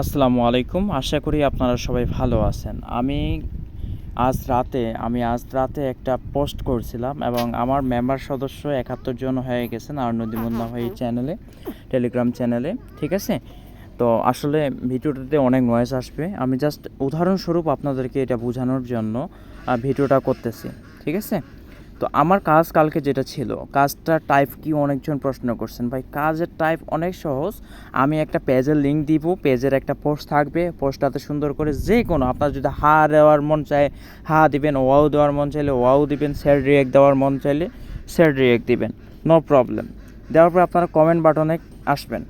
আসসালামু আলাইকুম। আশা করি আপনারা সবাই ভালো আছেন। আজ রাতে একটা পোস্ট করছিলাম এবং আমার মেম্বার সদস্য ৭১ জন হয়ে গেছেন আর নদীমুন্না ভাই চ্যানেলে, টেলিগ্রাম চ্যানেলে। ঠিক আছে? তো আসলে ভিডিওটাতে অনেক নয়েজ আসবে। আমি জাস্ট উদাহরণস্বরূপ আপনাদেরকে এটা বোঝানোর জন্য ভিডিওটা করতেছি। ঠিক আছে? তো আমার কাজ কালকে যেটা ছিল, কাজটার টাইপ কি অনেকজন প্রশ্ন করছেন। ভাই কাজের টাইপ অনেক সহজ। আমি একটা পেজের লিঙ্ক দিব, পেজের একটা পোস্ট থাকবে, পোস্টটাতে সুন্দর করে যে কোনো আপনার যদি হা দেওয়ার মন চায় হা দিবেন, ওয়াও দেওয়ার মন চাইলে ওয়াও দিবেন, স্যাড রিয়েক্ট দেওয়ার মন চাইলে স্যাড রিয়েক্ট দিবেন, নো প্রবলেম। দেওয়ার পরে আপনারা কমেন্ট বাটনে আসবেন।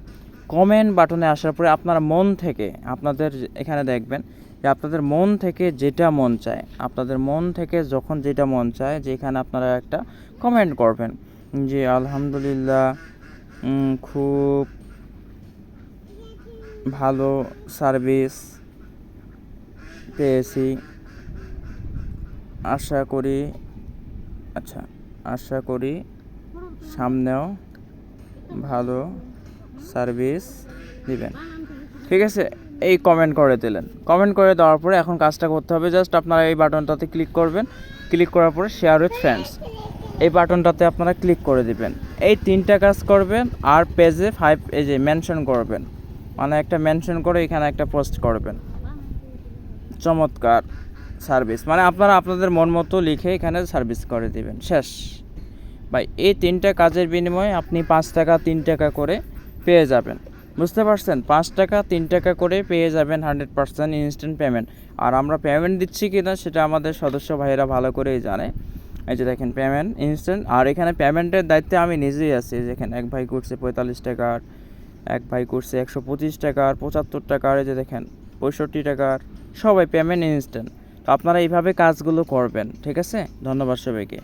কমেন্ট বাটনে আসার পরে আপনারা মন থেকে আপনাদের এখানে দেখবেন যে আপনাদের মন থেকে যেটা মন চায়, আপনাদের মন থেকে যখন যেটা মন চায় যেখানে আপনারা একটা কমেন্ট করবেন যে আলহামদুলিল্লাহ, খুব ভালো সার্ভিস পেয়েছি, আশা করি আশা করি সামনেও ভালো সার্ভিস দিবেন। ঠিক আছে? এই কমেন্ট করে দিলেন। কমেন্ট করে দেওয়ার পরে এখন কাজটা করতে হবে, জাস্ট আপনারা এই বাটনটাতে ক্লিক করবেন। ক্লিক করার পরে শেয়ার উইথ ফ্রেন্ডস, এই বাটনটাতে আপনারা ক্লিক করে দিবেন। এই 3টা কাজ করবেন আর পেজে 5 এই যে মেনশন করবেন, মানে একটা মেনশন করে এখানে একটা পোস্ট করবেন, চমৎকার সার্ভিস, মানে আপনারা আপনাদের মন মতো লিখে এখানে সার্ভিস করে দিবেন। শেষ ভাই। এই 3টা কাজের বিনিময়ে আপনি 5 টাকা 3 টাকা করে পেয়ে যাবেন। বুঝতে পারছেন? 5 টাকা 3 টাকা করে পেয়ে যাবেন 100% ইনস্ট্যান্ট পেমেন্ট। আর আমরা পেমেন্ট দিচ্ছি কি না সেটা আমাদের সদস্য ভাইয়েরা ভালো করেই জানে। এই যে দেখেন পেমেন্ট ইনস্ট্যান্ট, আর এখানে পেমেন্টের দায়িত্বে আমি নিজেই আছি। দেখেন এক ভাই করছে 45 টাকার, এক ভাই করছে 125 টাকার, 75 টাকার, এই যে দেখেন 65 টাকার, সবাই পেমেন্ট ইনস্ট্যান্ট। তো আপনারা এইভাবে কাজগুলো করবেন। ঠিক আছে? ধন্যবাদ সবাইকে।